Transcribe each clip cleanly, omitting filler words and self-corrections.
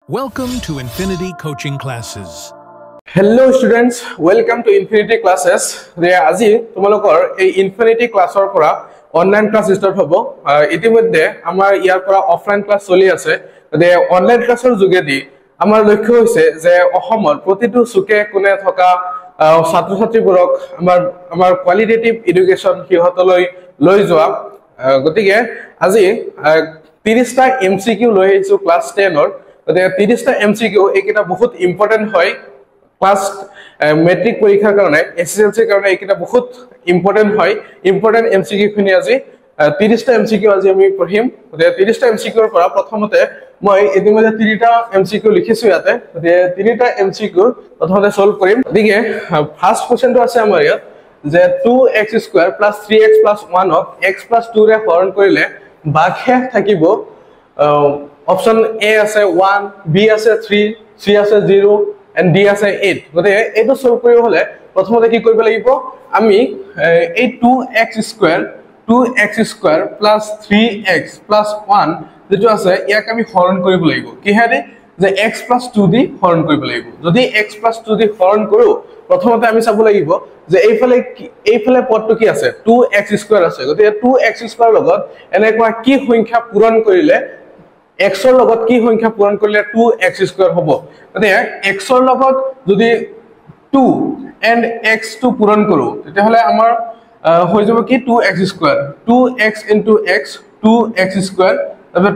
Welcome to Infinity Coaching Classes. Hello students, welcome to Infinity Classes. আজি তোমালোকৰ এই Infinity ক্লাছৰ পৰা অনলাইন ক্লাছ ষ্টাৰ্ট হ'ব। ইতিমধ্যে আমাৰ ইয়াৰ পৰা অফলাইন ক্লাছ চলি আছে। অনলাইন ক্লাছৰ যোগেদি আমাৰ লক্ষ্য হৈছে যে অসমৰ প্ৰতিটো চুকে কোণে থকা ছাত্ৰ ছাত্ৰীবোৰক আমাৰ কোৱালিটেটিভ এডুকেশ্যন সিহঁতলৈ লৈ যোৱা। গতিকে আজি 30টা MCQ লৈ আহিছো ক্লাছ 10ৰ। 30টা MCQ এইকেইটা বহুত ইম্পৰ্টেন্ট হয় ক্লাছ মেট্ৰিক পৰীক্ষাৰ কাৰণে এসএসএলসিৰ কাৰণে এইকেইটা বহুত ইম্পৰ্টেন্ট হয়। ইম্পৰ্টেন্ট MCQ খিনি আজি 30টা MCQ আজি আমি পঢ়িম। 30টা MCQ ৰ পৰা প্ৰথমতে মই ইতিমধ্যে 3টা MCQ লিখিছো ইয়াতে। 3টা MCQ প্ৰথমতে সলভ কৰিম। গতিকে ফাৰ্স্ট কোৱেশ্চনটো আছে আমাৰ ইয়াত যে 2x² + 3x + 1 ক x + 2 ৰে হৰণ কৰিলে ভাগশেষ থাকিব। অপশন A আছে 1, B আছে 3, C আছে 0 and D আছে 8। গতে এটো সলভ কৰিব হলে প্ৰথমতে কি কৰিব লাগিব আমি এই 2x² + 3x + 1 যেটো আছে ইয়াক আমি হৰণ কৰিব লাগিব কিহেৰে যে x + 2 দি হৰণ কৰিব লাগিব। যদি x + 2 দি হৰণ কৰো প্ৰথমতে আমি চাব লাগিব যে এইফালে পদটো কি আছে 2x² আছে। গতে 2x² লগত এনেকুৱা কি সংখ্যা পূৰণ কৰিলে x ৰ লগত কি সংখ্যা পূৰণ কৰিলে 2x² হ'ব। গতে x ৰ লগত যদি 2 and x টো পূৰণ কৰো তেতিয়াহলে আমাৰ হৈ যাব কি 2x², 2x * x 2x² তাৰপৰা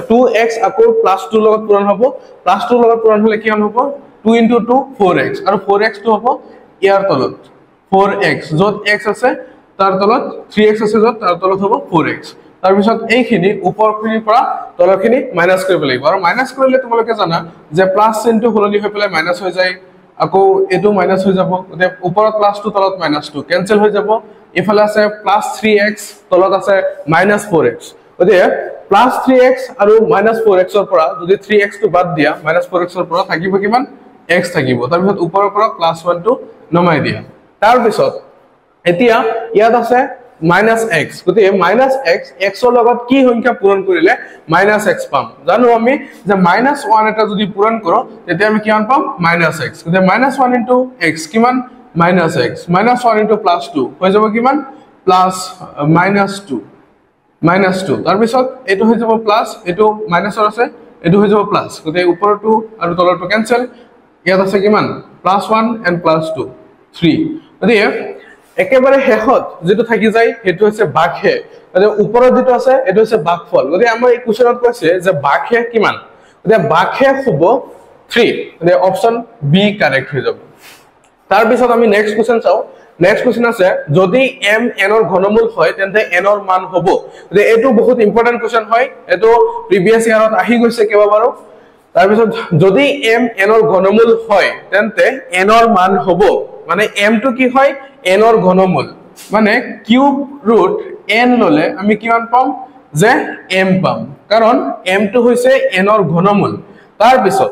2x আকৌ +2 লগত পূৰণ হ'ব। +2 লগত পূৰণ হলে কি হ'ব 2 * 2 4x আৰু 4x টো হ'ব ইয়াৰ তলত 4x যত x আছে তাৰ তলত 3x আছে যত তাৰ তলত হ'ব 4x। তাৰ পিছত এইখিনি ওপৰখিনিৰ পৰা তলখিনি মাইনাস কৰিব লাগিব আৰু মাইনাস কৰিলে তোমালোকে জানা যে প্লাস চিনটো হলনি হৈ পেলাই মাইনাস হৈ যায় আকৌ এটো মাইনাস হৈ যাব। গতে ওপৰত +2 তলত -2 কেনসেল হৈ যাব। ইফালে আছে +3x তলত আছে -4x। গতে +3x আৰু -4x ৰ পৰা যদি 3x টো বাদ দিয়া -4x ৰ পৰা থাকিব কিমান x থাকিব। তাৰ পিছত ওপৰৰ পৰা +1 টো নমাই দিয়া। তাৰ পিছত এতিয়া ইয়াত আছে -x। গতে -x x ৰ লগত কি সংখ্যা পূৰণ কৰিলে -x পাম জানো আমি যে -1 এটা যদি পূৰণ কৰো তেতিয়া আমি কিমান পাম -x। গতে -1 * x কিমান -x -1 * +2 হৈ যাব কিমান -2 তাৰ পিছত এটো হৈ যাব প্লাস এটো মাইনাসৰ আছে এটো হৈ যাব প্লাস। গতে ওপৰটো আৰু তলৰটো কেনসেল। ইয়াত আছে কিমান +1 and +2 3। গতে একেবাৰে শেষত যেটো থাকি যায় হেতু হৈছে ভাগশেষ। মানে ওপৰত যেটো আছে এটো হৈছে ভাগফল। গতে আমাৰ এই কোৱেশ্চনত কৈছে যে ভাগশেষ কিমান। গতে ভাগশেষ হ'ব 3। গতে অপশন বি কাৰেক্ট হৈ যাব। তাৰ পিছত আমি নেক্সট কোৱেশ্চন চাও। নেক্সট কোৱেশ্চন আছে যদি m n ৰ ঘনমূল হয় তেন্তে n ৰ মান হ'ব। গতে এটো বহুত ইম্পৰ্টেন্ট কোৱেশ্চন হয়। এটো প্ৰিভিয়াস ইয়াৰত আহি গৈছে কেবাবাৰো। তাৰ পিছত যদি m n ৰ ঘনমূল হয় তেন্তে n ৰ মান হ'ব মানে m টো কি হয় n ৰ ঘনমূল মানে কিউব ৰুট n ললে আমি কিমান পাম যে m পাম কাৰণ m টো হৈছে n ৰ ঘনমূল। তাৰ পিছত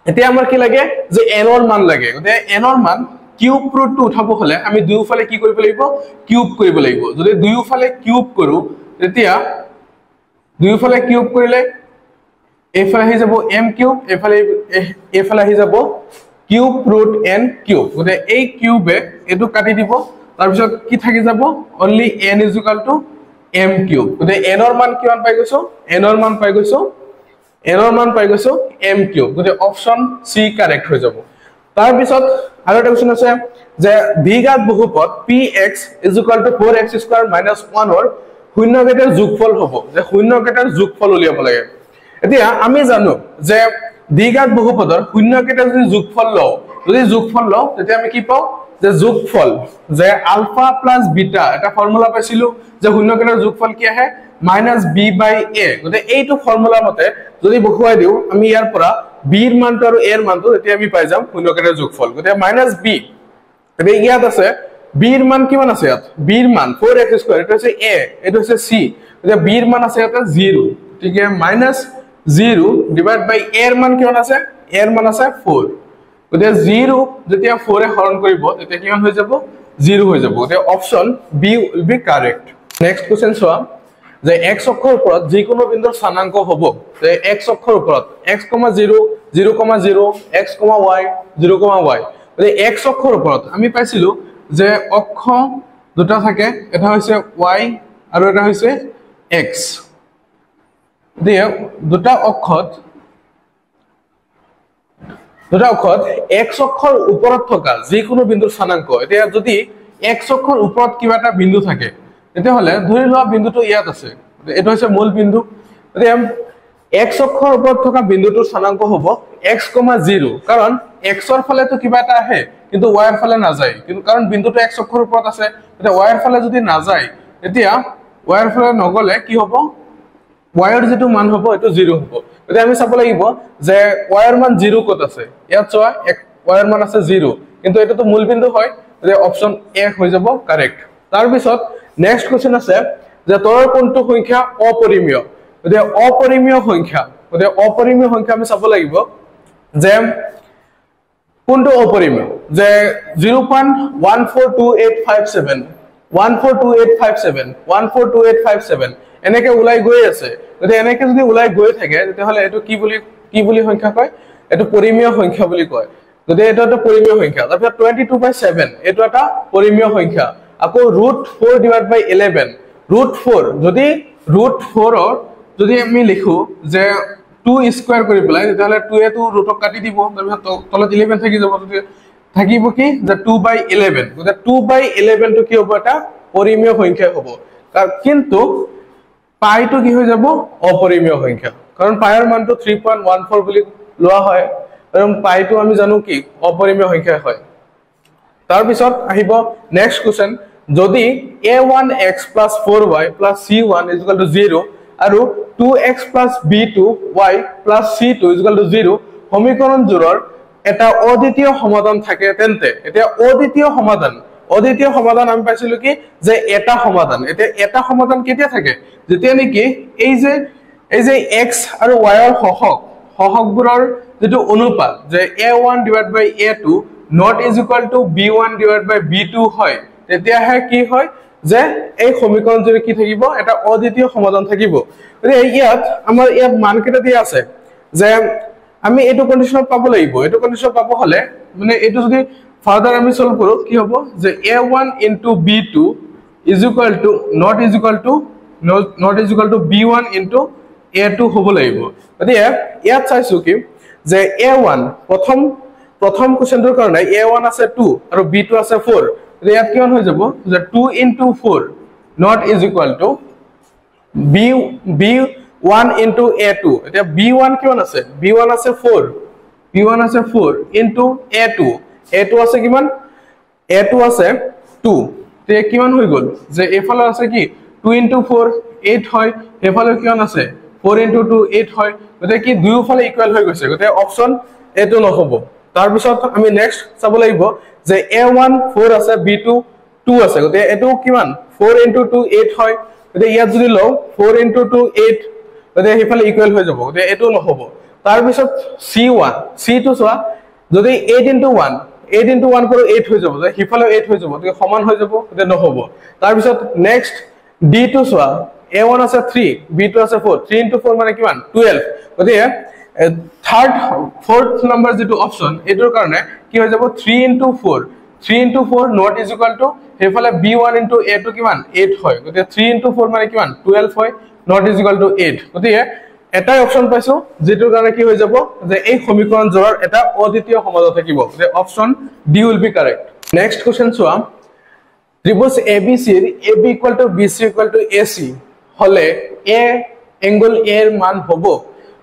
এতিয়া আমাৰ কি লাগে যে n ৰ মান লাগে। গতে n ৰ মান কিউব ৰুট টো উঠাব হলে আমি দুয়োফালে কি কৰিব লাগিব কিউব কৰিব লাগিব। যদি দুয়োফালে কিউব কৰো তেতিয়া দুয়োফালে কিউব কৰিলে এইফালে আহি যাব m³ এইফালে আহি যাব কিউব ৰুট n কিউব। গতে এই কিউবে এটো কাটি দিব। তাৰ পিছত কি থাকি যাব অনলি n = m³। গতে n ৰ মান কিমান পাই গৈছো n ৰ মান পাই গৈছো m³। গতে অপশন সি কাৰেক্ট হৈ যাব। তাৰ পিছত আৰু এটা কোৱেশ্চন আছে যে দ্বিঘাত বহুপদ px = 4x² - 1 ৰ শূন্যকেইটাৰ যোগফল হ'ব যে শূন্যকেইটাৰ যোগফল উলিয়াব লাগে। এতিয়া আমি জানো যে দ্বিঘাত বহুপদৰ শূন্যকেইটা যদি যোগফল লও তেতিয়া আমি কি পাও যে যোগফল যে আলফা + বিটা এটা ফৰ্মুলা পাইছিলো যে শূন্যকেইটাৰ যোগফল কি আহে -b/a। গতে এইটো ফৰ্মুলা মতে যদি বহুৱাই দিও আমি ইয়াৰ পৰা b ৰ মানটো আৰু a ৰ মানটো তেতিয়া আমি পাই যাম শূন্যকেইটাৰ যোগফল। গতে -b গতে ইয়াত আছে b ৰ মান কিমান আছে ইয়াত b ৰ মান 4x² এটা হৈছে a এটো হৈছে c। গতে b ৰ মান আছে ইয়াতে 0 ঠিক আছে -0 / a ৰ মান কিমান আছে a ৰ মান আছে 4। গতে 0 যেতিয়া 4 এ হৰণ কৰিব তেতিয়া কিমান হৈ যাব 0 হৈ যাব। গতে option B will be correct. Next question চোৱা যে x অক্ষৰ ওপৰত যিকোনো বিন্দুৰ স্থানাংক হ'ব যে x অক্ষৰ ওপৰত x, 0, 0, x, y, 0, y মানে x অক্ষৰ ওপৰত আমি পাইছিলো যে অক্ষ দুটা থাকে এটা হৈছে y আৰু এটা হৈছে x দিয়ে দুটা অক্ষত x অক্ষৰ ওপৰত থকা যিকোনো বিন্দুৰ স্থানাংক এতিয়া যদি x অক্ষৰ ওপৰত কিবা এটা বিন্দু থাকে তেতিয়াহলে ধৰি লোৱা বিন্দুটো ইয়াত আছে এটা হৈছে মূল বিন্দু এতিয়া x অক্ষৰ ওপৰত থকা বিন্দুটোৰ স্থানাংক হ'ব x, 0 কাৰণ x ৰ ফালে তো কিবা এটা আহে কিন্তু y ৰ ফালে নাযায় কিন্তু কাৰণ বিন্দুটো x অক্ষৰ ওপৰত আছে তেতিয়া y ৰ ফালে যদি নাযায় তেতিয়া y ৰ ফালে নগলে কি হ'ব y ৰ যেটো মান হ'ব এটো 0 হ'ব এতিয়া আমি চাব লাগিব যে y ৰ মান 0 কত আছে ইয়াত চোৱা y ৰ মান আছে 0 কিন্তু এটা তো মূল বিন্দু হয় যে অপচন এ হৈ যাব কারেক্ট তাৰ পিছত নেক্সট কোশ্চেন আছে যে তলৰ কোনটো সংখ্যা অপৰিমেয় যে অপৰিমেয় সংখ্যা আমি চাব লাগিব যে কোনটো অপৰিমেয় যে 0.142857 এনেকে উলাই গৈ আছে যদি এনেকে যদি উলাই গৈ থাকে তেতিয়াহলে এটো কি বুলি সংখ্যা কয় এটো পৰিমেয় সংখ্যা বুলি কয় যদি এটা এটা পৰিমেয় সংখ্যা তাৰপিছত 22/7 এটো এটা পৰিমেয় সংখ্যা আকৌ √4/11 √4 যদি √4 ৰ যদি আমি লিখো যে 2 স্কয়াৰ কৰি পেলাই তেতিয়াহলে 2 এ তো ৰুটক কাটি দিব তাৰপিছত তলত 11 থাকি যাব থাকিব কি যে 2/11 গতে 2/11 তো কি হ'ব এটা পৰিমেয় সংখ্যা হ'ব কিন্তু পাইটো কি হৈ যাব অপৰিমেয় সংখ্যা কাৰণ পাইৰ মানটো 3.14 বুলি লোৱা হয় আৰু পাইটো আমি জানো কি অপৰিমেয় সংখ্যা হয় তাৰ পিছত আহিব নেক্সট কোশ্চেন যদি a1x + 4y + c1 = 0 আৰু 2x + b2y + c2 = 0 সমীকৰণ জোৰৰ এটা অদ্বিতীয় সমাধান থাকে তেন্তে এতিয়া অদ্বিতীয় সমাধান আমি পাইছিলো কি যে এটা সমাধান এটা সমাধান কেতিয়া থাকে যেতিয়া নেকি এই যে x আৰু y ৰ হহকবোৰৰ যেটো অনুপাত যে a1/a2 not = b1/b2 হয় তেতিয়া কি হয় যে এই সমীকৰণ জোৰে কি থাকিব এটা অদ্বিতীয় সমাধান থাকিব ইয়াত আমাৰ ইয়াত মান কেটা দিয়া আছে যে আমি এটো কন্ডিশন পাব লাগিব এটো কন্ডিশন পাব হলে মানে এটো যদি ফার্দার আমি সলভ কৰো কি হ'ব যে a1 * b2 not b1 * a2 হ'ব লাগিব এতিয়া ইয়াত চাইছো কি যে a1 প্ৰথম কোশ্চেনটোৰ কাৰণে a1 আছে 2 আৰু b2 আছে 4 ইয়াত কিমান হৈ যাব যে 2 * 4 not b1 * a2 এতিয়া b1 কিমান আছে b1 আছে 4 into a2 আছে কিমান a2 আছে 2 তে কিমান হৈ গল যে এফালে আছে কি 2 * 4 8 হয় এফালে কিমান আছে 4 * 2 8 হয় গতে কি দুইফালে ইকুয়াল হৈ গৈছে গতে অপচন এটো নহব তাৰ পিছত আমি নেক্সট চাব লাগিব যে a1 4 আছে b2 2 আছে গতে এটো কিমান 4 * 2 8 হয় গতে ইয়াত যদি লও 4 * 2 8 গতে হেফালে ইকুয়াল হৈ যাব গতে এটো নহব তাৰ পিছত c2 চোৱা যদি 8 * 1 কৰি 8 হৈ যাব যে হেফালে 8 হৈ যাব গতে সমান হৈ যাব গতে নহব তাৰ পিছত নেক্সট d2 চোৱা a1 আছে 3 b2 আছে 4 3 * 4 মানে কিমান 12 গতে fourth number যেটো অপচন এটোৰ কাৰণে কি হৈ যাব 3 * 4 not হেফালে b1 * a2 কিমান 8 হয় গতে 3 * 4 মানে কিমান 12 হয় not = 8 গতে এটাই অপচন পাইছো যেটোৰ কাৰণে কি হৈ যাব যে এই সমীকৰণ জোৰৰ এটা অদ্বিতীয় সমাধান থাকিব যে option D will be correct next question চোৱা ত্ৰিভুজ ABC ৰ AB = BC = AC হলে a এংগল a এৰ মান হ'ব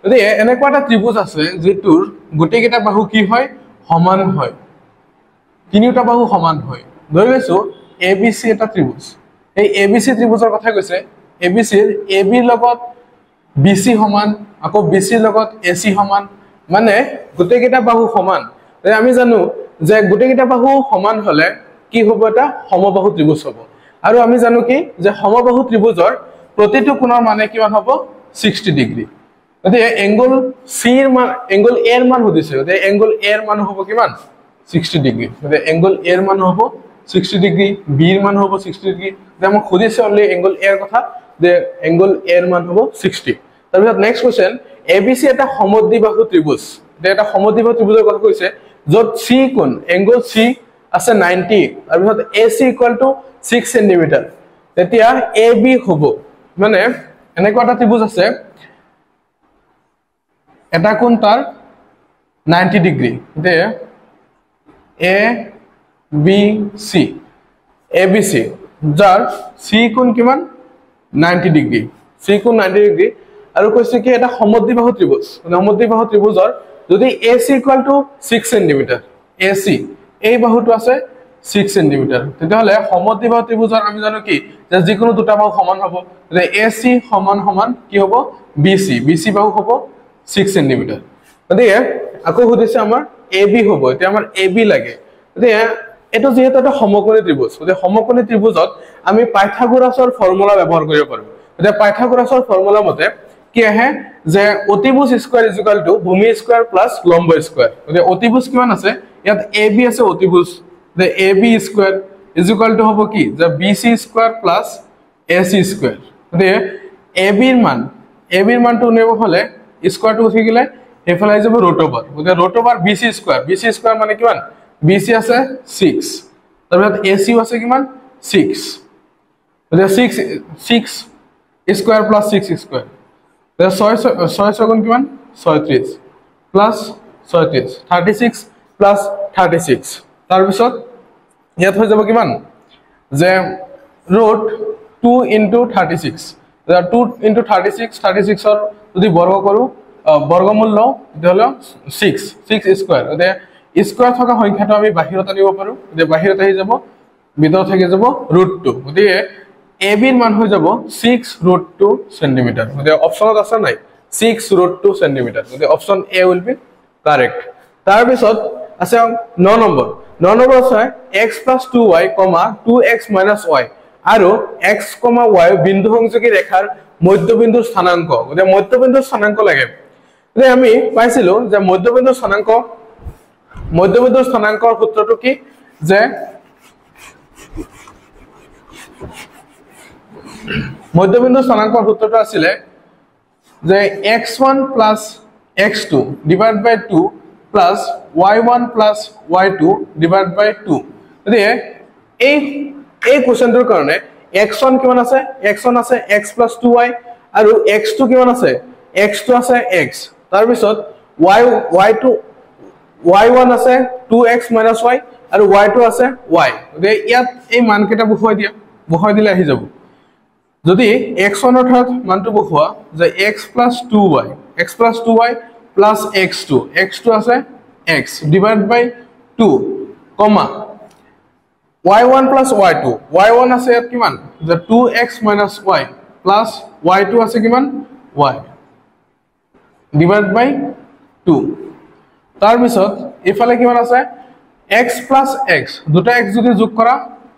যদি এনেকুৱা এটা ত্ৰিভুজ আছে যেটোৰ গোটেই কেইটা বাহু কি হয় সমান হয় তিনিটা বাহু সমান হয় ধৰি লৈছো ABC এটা ত্ৰিভুজ এই ABC ত্ৰিভুজৰ কথা কৈছে ABC ৰ AB লগত BC সমান আকৌ BC লগত AC সমান মানে গোটেই কেইটা বাহু সমান আমি জানো যে গোটেই কেইটা বাহু সমান হলে কি হ'ব এটা সমবাহু ত্ৰিভুজ হ'ব আৰু আমি জানো কি যে সমবাহু ত্ৰিভুজৰ প্ৰতিটো কোণৰ মানে কিমান হ'ব 60 ডিগ্ৰী গতে এংগল C এর মান এংগল A এর মান হদিছে গতে এংগল A এর মান হ'ব কিমান 60 ডিগ্ৰী গতে এংগল A এৰ মান হ'ব 60 ডিগ্ৰী B এৰ মান হ'ব 60 ডিগ্ৰী যে আমাক খুদিছে অনলি এংগল A এৰ কথা যে এংগল এ এৰ মান হ'ব 60 তাৰপিছত নেক্সট কোৱেশ্চন ABC এটা সমদ্বিবাহু ত্ৰিভুজ এটা সমদ্বিবাহু ত্ৰিভুজৰ কথা কৈছে য'ত C কোণ এংগল C আছে 90 তাৰপিছত AC = 6 cm তেতিয়া AB হ'ব মানে এনেকুৱা এটা ত্ৰিভুজ আছে এটা কোণ তাৰ 90 ডিগ্ৰী তে ABC ABC যাৰ C কোণ কিমান 90 ডিগ্ৰী C কোণ 90 ডিগ্ৰী আৰু কৈছে কি এটা সমদ্বিবাহু ত্ৰিভুজ সমদ্বিবাহু ত্ৰিভুজৰ যদি AC = 6 cm AC এই বাহুটো আছে 6 cm তেতিয়া হলে সমদ্বিবাহু ত্ৰিভুজৰ আমি জানো কি যে যিকোনো দুটা বাহু সমান হ'ব যে AC সমান কি হ'ব BC বাহু হ'ব 6 cm গতিকে আকৌ সুধিছে আমাৰ AB হ'ব এতিয়া আমাৰ AB লাগে গতিকে এটো যেহেতু এটা সমকোণী ত্ৰিভুজ গতিকে সমকোণী ত্ৰিভুজত আমি পাইথাগোৰাছৰ ফৰ্মুলা ব্যৱহাৰ কৰিব পাৰোঁ গতিকে পাইথাগোৰাছৰ ফৰ্মুলা মতে কি আহে যে অতিভুজ স্কয়াৰ = ভূমি স্কয়াৰ + লম্ব স্কয়াৰ গতিকে অতিভুজ কিমান আছে ইয়াত AB আছে অতিভুজ যে AB স্কয়াৰ = হ'ব কি যে BC স্কয়াৰ + AC স্কয়াৰ গতিকে AB ৰ মানটো নেব হলে স্কয়াৰটো উঠি গলে এফালে যাব ৰুট ওভাৰ গতিকে ৰুট ওভাৰ BC স্কয়াৰ মানে কিমান BC আছে 6 তাৰপিছত AC আছে কিমান 6 গতিকে 6 স্কয়াৰ + 6 স্কয়াৰ 6 গুণ কিমান 36 প্লাস 36 36 প্লাস 36 তাৰ পিছত ইয়াত হৈ যাব কিমান যে ৰুট 2 * 36 2 * 36 36 ৰ যদি বৰ্গ কৰো বৰ্গমূল লও তেতিয়াহলে 6 স্কয়াৰ গতিকে স্কয়াৰ থকা সংখ্যাটো আমি বাহিৰত আনিব পাৰো যে বাহিৰত আহি যাব ভিতৰত থাকি যাব √2 গতিকে AB ৰ মান হৈ যাব 6√2 cm গতিকে অপচনত আছে নাই 6√2 cm গতিকে option A will be correct তাৰ পিছত আছে 9 নম্বৰ আছে x + 2y, 2x - y আৰু x, y বিন্দু সংযোগী ৰেখাৰ মধ্যবিন্দুৰ স্থানাংক গতিকে মধ্যবিন্দুৰ স্থানাংক লাগে গতিকে আমি পাইছিলো যে মধ্যবিন্দুৰ স্থানাংকৰ সূত্ৰটো কি যে মধ্যবিন্দুৰ স্থানাংকৰ সূত্ৰটো আছিল যে x1 + x2 / 2 plus y1 plus y2 divided by 2 গতিকে এই কোৱেশ্চনটোৰ কাৰণে x1 কিমান আছে x1 আছে x + 2y আৰু x2 কিমান আছে x2 আছে x তাৰ পিছত y1 আছে 2x - y আৰু y2 আছে y গতিকে ইয়াত এই মানকেইটা বহাই দিলে আহি যাব যদি x1 অৰ্থাৎ মানটো বহোৱা যে x + 2y plus x2 আছে x divided by 2 comma y1 plus y1 আছে ইয়াত কিমান যে 2x - y plus y2 আছে কিমান y divided by 2 তাৰ পিছত ইফালে কিমান আছে x plus x দুটা x যদি যোগ কৰা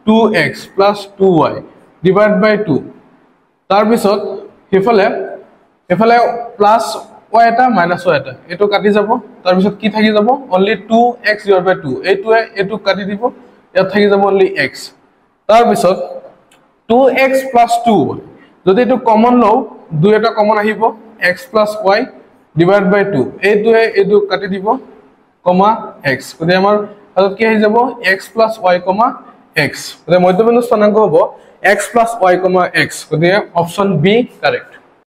2x plus 2y divided by 2 তাৰ পিছত ইফালে প্লাস y এটা মাইনাস y এটা এটো কাটি যাব তাৰ পিছত কি থাকি যাব only 2x divided by 2 এইটোৱে এটো কাটি দিব ইয়াত থাকি যাব only x তাৰ পিছত 2x plus 2y যদি এটো কমন লও দুই এটা কমন আহিব x plus y divided by 2 এইটোৱে এটো কাটি দিব কমা x গতিকে আমাৰ হাতত কি আহি যাব x plus y, x গতিকে মধ্যবিন্দু স্থানাংক হ'ব x plus y, x গতিকে অপচন B কারেক্ট